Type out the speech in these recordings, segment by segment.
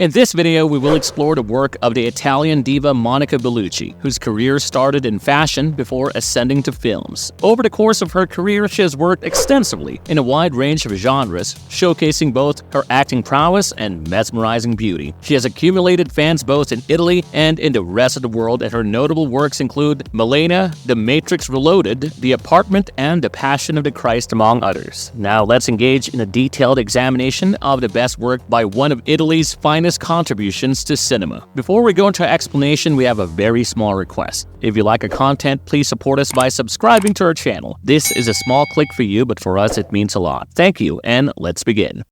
In this video, we will explore the work of the Italian diva Monica Bellucci, whose career started in fashion before ascending to films. Over the course of her career, she has worked extensively in a wide range of genres, showcasing both her acting prowess and mesmerizing beauty. She has accumulated fans both in Italy and in the rest of the world, and her notable works include Malena, The Matrix Reloaded, The Apartment, and The Passion of the Christ, among others. Now let's engage in a detailed examination of the best work by one of Italy's finest contributions to cinema. Before we go into our explanation, we have a very small request. If you like our content, please support us by subscribing to our channel. This is a small click for you, but for us it means a lot. Thank you, and let's begin.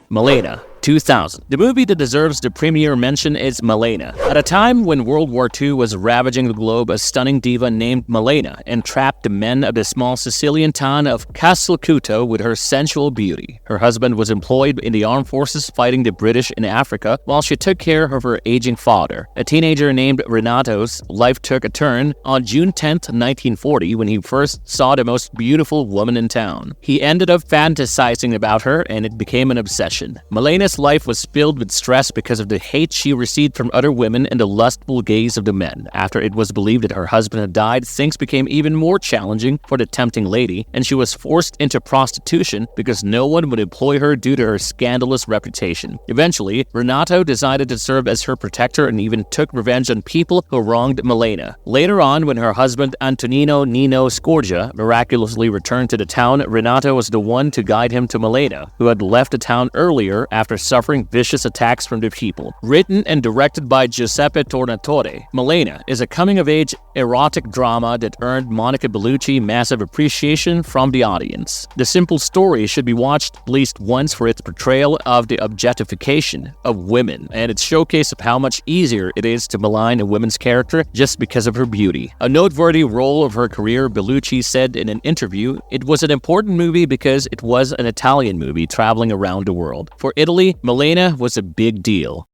Malena, 2000. The movie that deserves the premier mention is Malena. At a time when World War II was ravaging the globe, a stunning diva named Malena entrapped the men of the small Sicilian town of Castellcuto with her sensual beauty. Her husband was employed in the armed forces fighting the British in Africa, while she took care of her aging father. A teenager named Renato's life took a turn on June 10, 1940, when he first saw the most beautiful woman in town. He ended up fantasizing about her, and it became an obsession. Malena's life was filled with stress because of the hate she received from other women and the lustful gaze of the men. After it was believed that her husband had died, things became even more challenging for the tempting lady, and she was forced into prostitution because no one would employ her due to her scandalous reputation. Eventually, Renato decided to serve as her protector and even took revenge on people who wronged Malena. Later on, when her husband Antonino Nino Scorgia miraculously returned to the town, Renato was the one to guide him to Malena, who had left the town earlier after suffering vicious attacks from the people. Written and directed by Giuseppe Tornatore, Malena is a coming-of-age erotic drama that earned Monica Bellucci massive appreciation from the audience. The simple story should be watched at least once for its portrayal of the objectification of women and its showcase of how much easier it is to malign a woman's character just because of her beauty. A noteworthy role of her career, Bellucci said in an interview, "It was an important movie because it was an Italian movie traveling around the world. For Italy, Malena was a big deal."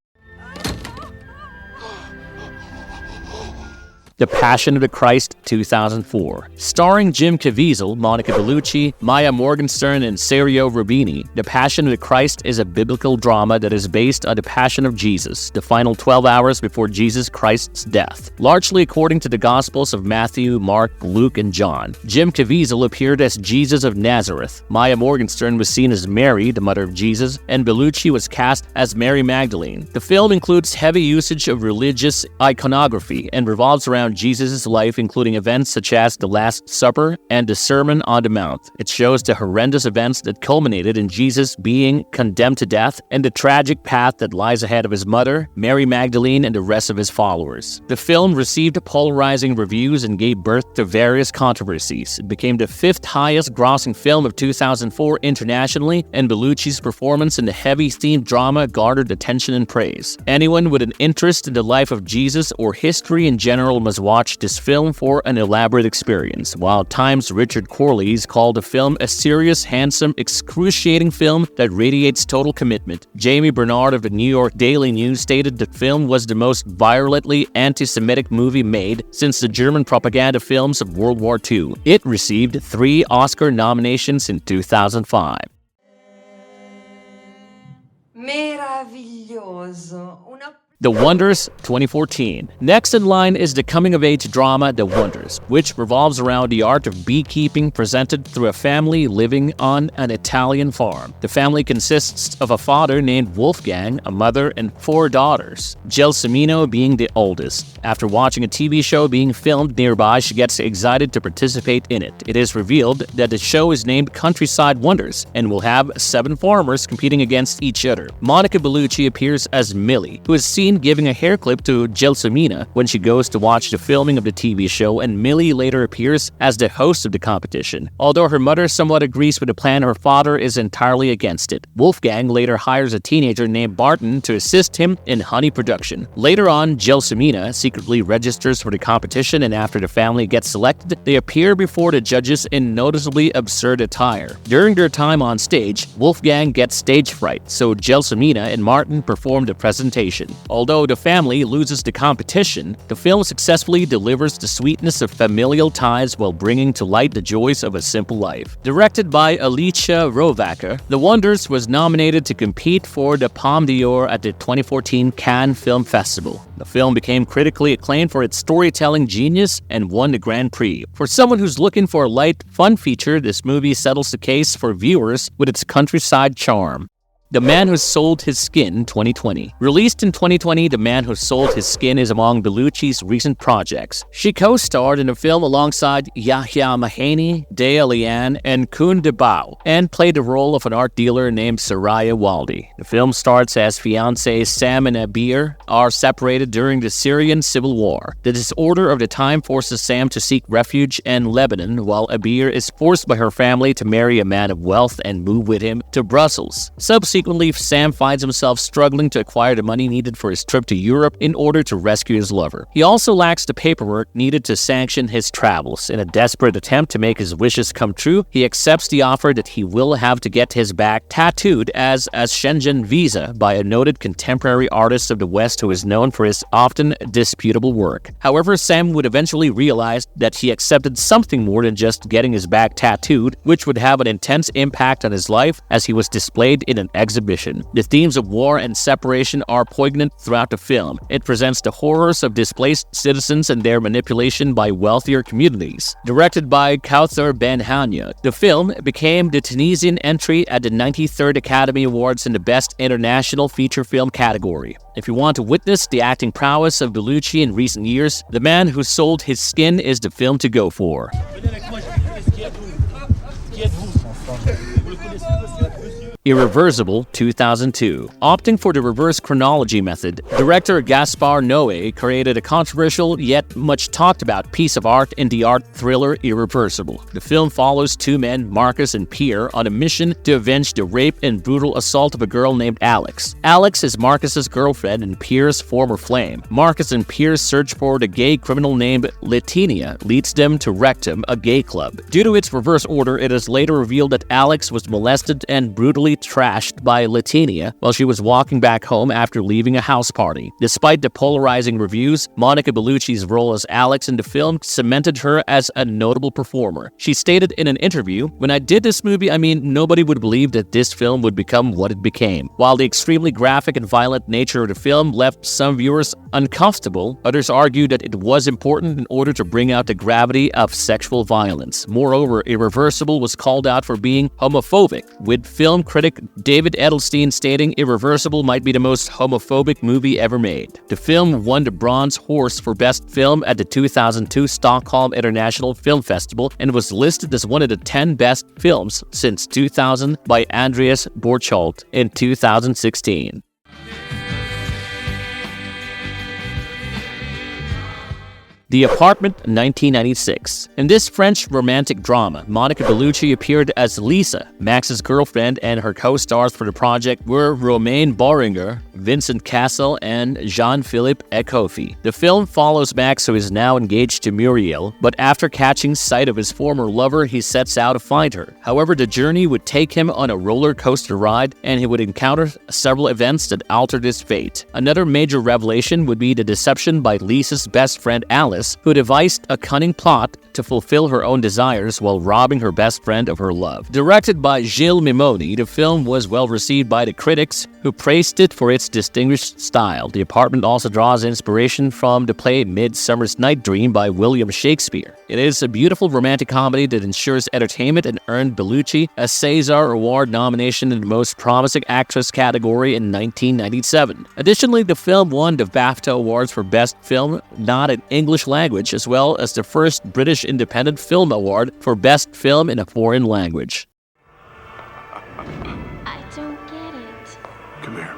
The Passion of the Christ, 2004. Starring Jim Caviezel, Monica Bellucci, Maya Morgenstern, and Sergio Rubini, The Passion of the Christ is a biblical drama that is based on the Passion of Jesus, the final 12 hours before Jesus Christ's death. Largely according to the Gospels of Matthew, Mark, Luke, and John. Jim Caviezel appeared as Jesus of Nazareth. Maya Morgenstern was seen as Mary, the mother of Jesus, and Bellucci was cast as Mary Magdalene. The film includes heavy usage of religious iconography and revolves around Jesus' life, including events such as the Last Supper and the Sermon on the Mount. It shows the horrendous events that culminated in Jesus being condemned to death and the tragic path that lies ahead of his mother, Mary Magdalene, and the rest of his followers. The film received polarizing reviews and gave birth to various controversies. It became the fifth highest grossing film of 2004 internationally, and Bellucci's performance in the heavy-themed drama garnered attention and praise. Anyone with an interest in the life of Jesus or history in general must watch this film for an elaborate experience, while Times' Richard Corliss called the film a serious, handsome, excruciating film that radiates total commitment. Jamie Bernard of the New York Daily News stated the film was the most virulently anti-Semitic movie made since the German propaganda films of World War II. It received 3 Oscar nominations in 2005. Meraviglioso. The Wonders, 2014. Next in line is the coming-of-age drama The Wonders, which revolves around the art of beekeeping presented through a family living on an Italian farm. The family consists of a father named Wolfgang, a mother, and 4 daughters, Gelsomino being the oldest. After watching a TV show being filmed nearby, she gets excited to participate in it. It is revealed that the show is named Countryside Wonders and will have 7 farmers competing against each other. Monica Bellucci appears as Millie, who is seen giving a hair clip to Gelsomina when she goes to watch the filming of the TV show, and Millie later appears as the host of the competition. Although her mother somewhat agrees with the plan, her father is entirely against it. Wolfgang later hires a teenager named Barton to assist him in honey production. Later on, Gelsomina secretly registers for the competition, and after the family gets selected, they appear before the judges in noticeably absurd attire. During their time on stage, Wolfgang gets stage fright, so Gelsomina and Martin perform the presentation. Although the family loses the competition, the film successfully delivers the sweetness of familial ties while bringing to light the joys of a simple life. Directed by Alicia Rovacher, The Wonders was nominated to compete for the Palme d'Or at the 2014 Cannes Film Festival. The film became critically acclaimed for its storytelling genius and won the Grand Prix. For someone who's looking for a light, fun feature, this movie settles the case for viewers with its countryside charm. The Man Who Sold His Skin 2020. Released in 2020, The Man Who Sold His Skin is among Bellucci's recent projects. She co-starred in the film alongside Yahya Mahani, Dea Lian, and Koen de Bao, and played the role of an art dealer named Soraya Waldi. The film starts as fiancés Sam and Abir are separated during the Syrian civil war. The disorder of the time forces Sam to seek refuge in Lebanon, while Abir is forced by her family to marry a man of wealth and move with him to Brussels. Subsequently, Sam finds himself struggling to acquire the money needed for his trip to Europe in order to rescue his lover. He also lacks the paperwork needed to sanction his travels. In a desperate attempt to make his wishes come true, he accepts the offer that he will have to get his back tattooed as a Schengen visa by a noted contemporary artist of the West who is known for his often disputable work. However, Sam would eventually realize that he accepted something more than just getting his back tattooed, which would have an intense impact on his life as he was displayed in an exhibition. The themes of war and separation are poignant throughout the film. It presents the horrors of displaced citizens and their manipulation by wealthier communities. Directed by Kauthar Ben Hania, the film became the Tunisian entry at the 93rd Academy Awards in the Best International Feature Film category. If you want to witness the acting prowess of Bellucci in recent years, The Man Who Sold His Skin is the film to go for. Irreversible 2002. Opting for the reverse chronology method, director Gaspar Noé created a controversial yet much talked about piece of art in the art thriller Irreversible. The film follows two men, Marcus and Pierre, on a mission to avenge the rape and brutal assault of a girl named Alex. Alex is Marcus's girlfriend and Pierre's former flame. Marcus and Pierre's search for the gay criminal named Letinia leads them to Rectum, a gay club. Due to its reverse order, it is later revealed that Alex was molested and brutally trashed by Letinia while she was walking back home after leaving a house party. Despite the polarizing reviews, Monica Bellucci's role as Alex in the film cemented her as a notable performer. She stated in an interview, "When I did this movie, nobody would believe that this film would become what it became." While the extremely graphic and violent nature of the film left some viewers uncomfortable, others argued that it was important in order to bring out the gravity of sexual violence. Moreover, Irreversible was called out for being homophobic, with film critic David Edelstein stating Irreversible might be the most homophobic movie ever made. The film won the Bronze Horse for Best Film at the 2002 Stockholm International Film Festival and was listed as one of the 10 best films since 2000 by Andreas Borchardt in 2016. The Apartment, 1996. In this French romantic drama, Monica Bellucci appeared as Lisa, Max's girlfriend, and her co-stars for the project were Romain Boringer, Vincent Cassel, and Jean-Philippe Ecofi. The film follows Max, who is now engaged to Muriel, but after catching sight of his former lover, he sets out to find her. However, the journey would take him on a roller coaster ride, and he would encounter several events that altered his fate. Another major revelation would be the deception by Lisa's best friend Alice, who devised a cunning plot to fulfill her own desires while robbing her best friend of her love. Directed by Gilles Mimoni, the film was well received by the critics, who praised it for its distinguished style. The Apartment also draws inspiration from the play Midsummer's Night Dream by William Shakespeare. It is a beautiful romantic comedy that ensures entertainment and earned Bellucci a César Award nomination in the Most Promising Actress category in 1997. Additionally, the film won the BAFTA Awards for Best Film Not in English Language, as well as the first British Independent Film Award for Best Film in a Foreign Language. I don't get it. Come here.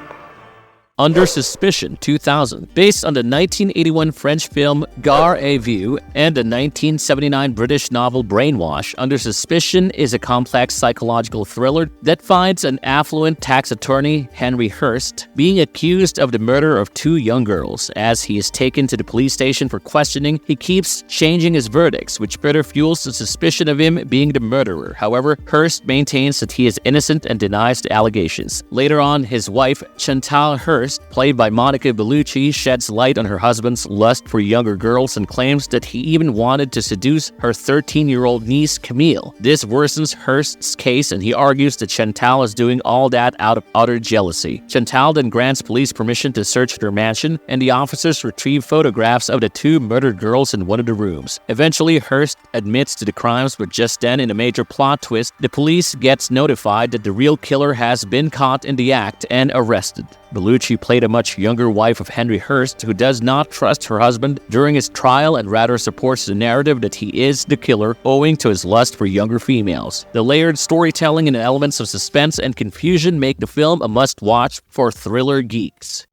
Under Suspicion 2000, based on the 1981 French film Gare à Vue and the 1979 British novel Brainwash, Under Suspicion is a complex psychological thriller that finds an affluent tax attorney, Henry Hurst, being accused of the murder of two young girls. As he is taken to the police station for questioning, he keeps changing his verdicts, which further fuels the suspicion of him being the murderer. However, Hurst maintains that he is innocent and denies the allegations. Later on, his wife, Chantal Hurst, Hurst, played by Monica Bellucci, sheds light on her husband's lust for younger girls and claims that he even wanted to seduce her 13-year-old niece, Camille. This worsens Hurst's case, and he argues that Chantal is doing all that out of utter jealousy. Chantal then grants police permission to search their mansion, and the officers retrieve photographs of the two murdered girls in one of the rooms. Eventually, Hurst admits to the crimes, but just then, in a major plot twist, the police gets notified that the real killer has been caught in the act and arrested. Bellucci played a much younger wife of Henry Hurst who does not trust her husband during his trial and rather supports the narrative that he is the killer owing to his lust for younger females. The layered storytelling and elements of suspense and confusion make the film a must-watch for thriller geeks.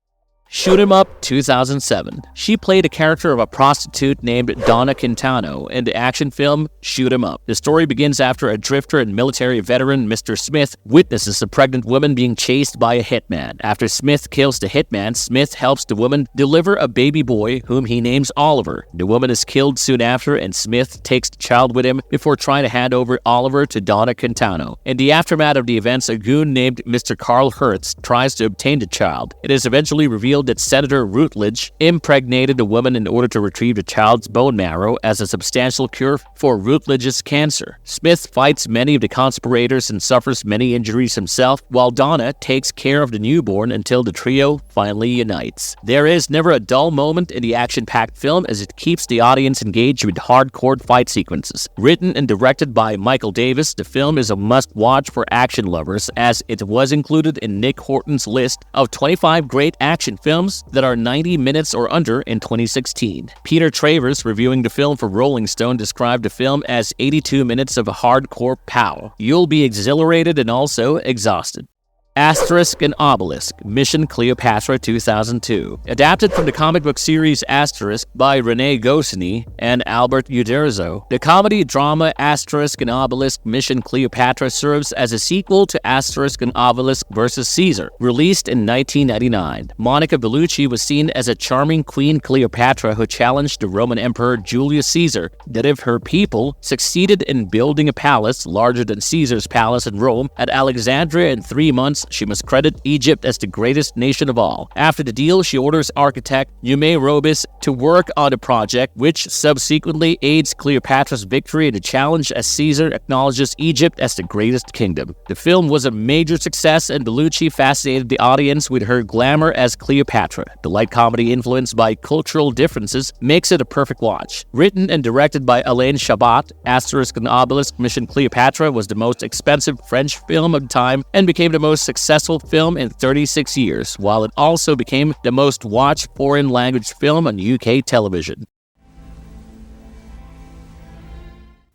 Shoot 'Em Up 2007. She played a character of a prostitute named Donna Quintano in the action film Shoot 'Em Up. The story begins after a drifter and military veteran, Mr. Smith, witnesses a pregnant woman being chased by a hitman. After Smith kills the hitman, Smith helps the woman deliver a baby boy whom he names Oliver. The woman is killed soon after, and Smith takes the child with him before trying to hand over Oliver to Donna Quintano. In the aftermath of the events, a goon named Mr. Carl Hertz tries to obtain the child. It is eventually revealed that Senator Rutledge impregnated a woman in order to retrieve the child's bone marrow as a substantial cure for Rutledge's cancer. Smith fights many of the conspirators and suffers many injuries himself, while Donna takes care of the newborn until the trio finally unites. There is never a dull moment in the action-packed film as it keeps the audience engaged with hardcore fight sequences. Written and directed by Michael Davis, the film is a must-watch for action lovers as it was included in Nick Horton's list of 25 great action films that are 90 minutes or under in 2016. Peter Travers, reviewing the film for Rolling Stone, described the film as 82 minutes of hardcore pow. You'll be exhilarated and also exhausted. Asterix and Obelix, Mission Cleopatra 2002. Adapted from the comic book series Asterix by René Goscinny and Albert Uderzo, the comedy drama Asterix and Obelix Mission Cleopatra serves as a sequel to Asterix and Obelix vs. Caesar, released in 1999. Monica Bellucci was seen as a charming Queen Cleopatra who challenged the Roman Emperor Julius Caesar that if her people succeeded in building a palace larger than Caesar's palace in Rome at Alexandria in 3 months, she must credit Egypt as the greatest nation of all. After the deal, she orders architect Eume Robis to work on the project, which subsequently aids Cleopatra's victory in the challenge as Caesar acknowledges Egypt as the greatest kingdom. The film was a major success, and Bellucci fascinated the audience with her glamour as Cleopatra. The light comedy influenced by cultural differences makes it a perfect watch. Written and directed by Alain Chabat, Asterix and Obelix Mission Cleopatra was the most expensive French film of the time and became the most successful film in 36 years, while it also became the most watched foreign language film on UK television.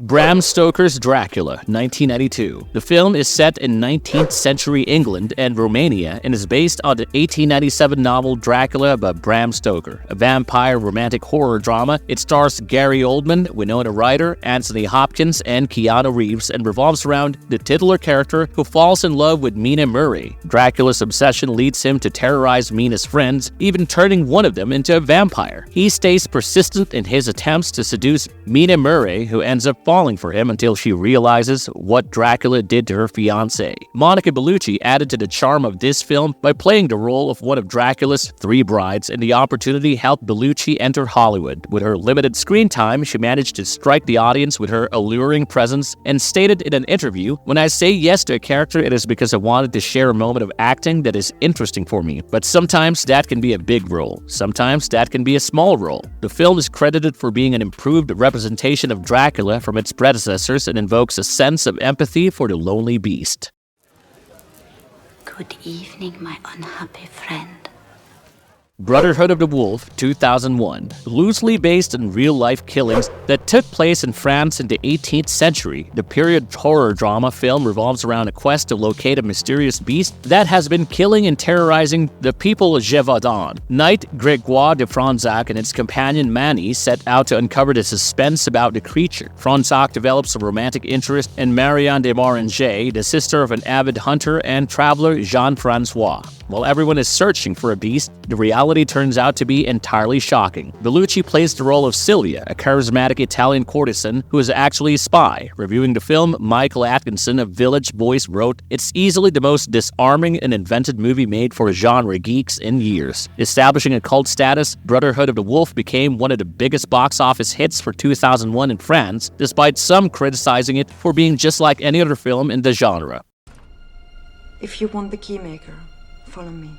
Bram Stoker's Dracula, 1992. The film is set in 19th century England and Romania and is based on the 1897 novel Dracula by Bram Stoker, a vampire romantic horror drama. It stars Gary Oldman, Winona Ryder, Anthony Hopkins, and Keanu Reeves and revolves around the titular character who falls in love with Mina Murray. Dracula's obsession leads him to terrorize Mina's friends, even turning one of them into a vampire. He stays persistent in his attempts to seduce Mina Murray, who ends up falling for him until she realizes what Dracula did to her fiancé. Monica Bellucci added to the charm of this film by playing the role of one of Dracula's 3 brides, and the opportunity helped Bellucci enter Hollywood. With her limited screen time, she managed to strike the audience with her alluring presence and stated in an interview, "When I say yes to a character, it is because I wanted to share a moment of acting that is interesting for me. But sometimes that can be a big role. Sometimes that can be a small role." The film is credited for being an improved representation of Dracula from its predecessors and invokes a sense of empathy for the lonely beast. Good evening, my unhappy friend. Brotherhood of the Wolf, 2001. Loosely based on real-life killings that took place in France in the 18th century, the period horror drama film revolves around a quest to locate a mysterious beast that has been killing and terrorizing the people of Gévaudan. Knight Grégoire de Fronsac and its companion Manny set out to uncover the suspense about the creature. Fronsac develops a romantic interest in Marianne de Moranger, the sister of an avid hunter and traveler Jean-Francois. While everyone is searching for a beast, the reality turns out to be entirely shocking. Bellucci plays the role of Silvia, a charismatic Italian courtesan who is actually a spy. Reviewing the film, Michael Atkinson of Village Voice wrote, "It's easily the most disarming and invented movie made for genre geeks in years." Establishing a cult status, Brotherhood of the Wolf became one of the biggest box office hits for 2001 in France, despite some criticizing it for being just like any other film in the genre. If you want the keymaker, follow me.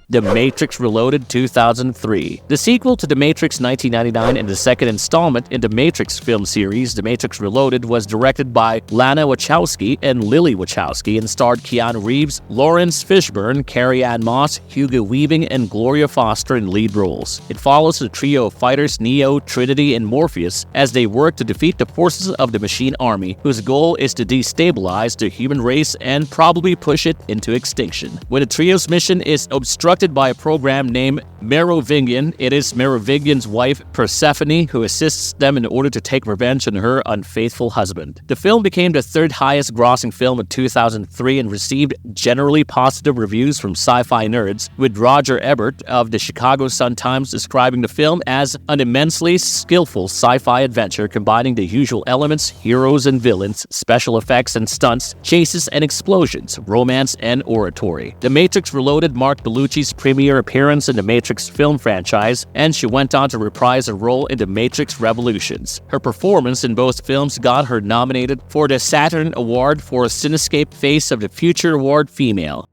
The Matrix Reloaded 2003. The sequel to The Matrix 1999 and the second installment in the Matrix film series, The Matrix Reloaded, was directed by Lana Wachowski and Lily Wachowski and starred Keanu Reeves, Lawrence Fishburne, Carrie-Anne Moss, Hugo Weaving, and Gloria Foster in lead roles. It follows the trio of fighters Neo, Trinity, and Morpheus as they work to defeat the forces of the Machine Army, whose goal is to destabilize the human race and probably push it into extinction. When the trio's mission is obstructed by a program named Merovingian, it is Merovingian's wife, Persephone, who assists them in order to take revenge on her unfaithful husband. The film became the third highest grossing film of 2003 and received generally positive reviews from sci-fi nerds, with Roger Ebert of the Chicago Sun-Times describing the film as an immensely skillful sci-fi adventure combining the usual elements, heroes and villains, special effects and stunts, chases and explosions, romance and oratory. The Matrix Reloaded marked Bellucci's premiere appearance in the Matrix film franchise, and she went on to reprise a role in The Matrix Revolutions. Her performance in both films got her nominated for the Saturn Award for Cinescape Face of the Future Award Female.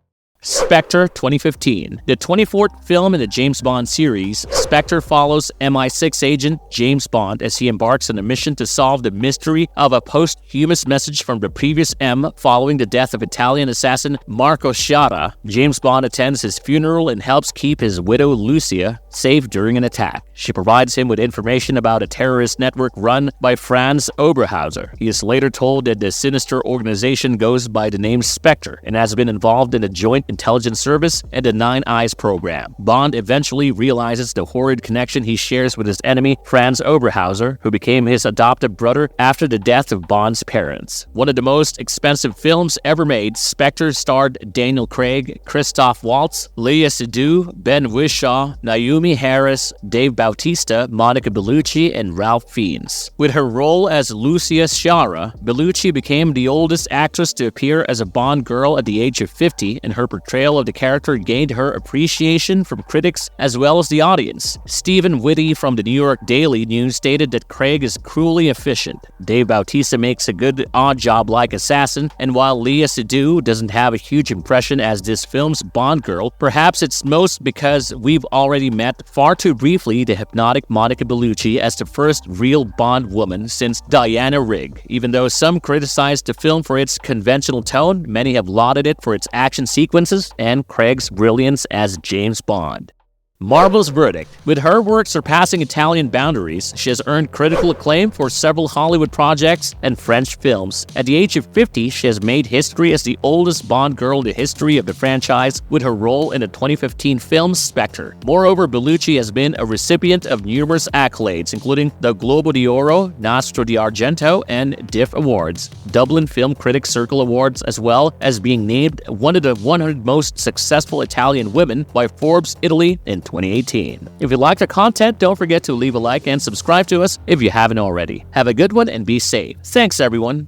Spectre 2015. The 24th film in the James Bond series, Spectre follows MI6 agent James Bond as he embarks on a mission to solve the mystery of a posthumous message from the previous M following the death of Italian assassin Marco Sciarra. James Bond attends his funeral and helps keep his widow Lucia safe during an attack. She provides him with information about a terrorist network run by Franz Oberhauser. He is later told that the sinister organization goes by the name Spectre and has been involved in a joint intelligence service and the Nine Eyes program. Bond eventually realizes the horrid connection he shares with his enemy, Franz Oberhauser, who became his adopted brother after the death of Bond's parents. One of the most expensive films ever made, Spectre starred Daniel Craig, Christoph Waltz, Léa Seydoux, Ben Whishaw, Naomi Harris, Dave Bautista, Monica Bellucci, and Ralph Fiennes. With her role as Lucia Sciarra, Bellucci became the oldest actress to appear as a Bond girl at the age of 50, and her portrayal of the character gained her appreciation from critics as well as the audience. Stephen Whitty from the New York Daily News stated that Craig is cruelly efficient. Dave Bautista makes a good odd-job-like assassin, and while Léa Seydoux doesn't have a huge impression as this film's Bond girl, perhaps it's most because we've already met far too briefly the hypnotic Monica Bellucci as the first real Bond woman since Diana Rigg. Even though some criticized the film for its conventional tone, many have lauded it for its action sequences and Craig's brilliance as James Bond. Marvel's verdict. With her work surpassing Italian boundaries, she has earned critical acclaim for several Hollywood projects and French films. At the age of 50, she has made history as the oldest Bond girl in the history of the franchise with her role in the 2015 film Spectre. Moreover, Bellucci has been a recipient of numerous accolades, including the Globo d'Oro, Nastro d'Argento, and DIF Awards, Dublin Film Critics Circle Awards, as well as being named one of the 100 most successful Italian women by Forbes Italy in 2018. If you like the content, don't forget to leave a like and subscribe to us if you haven't already. Have a good one and be safe. Thanks, everyone.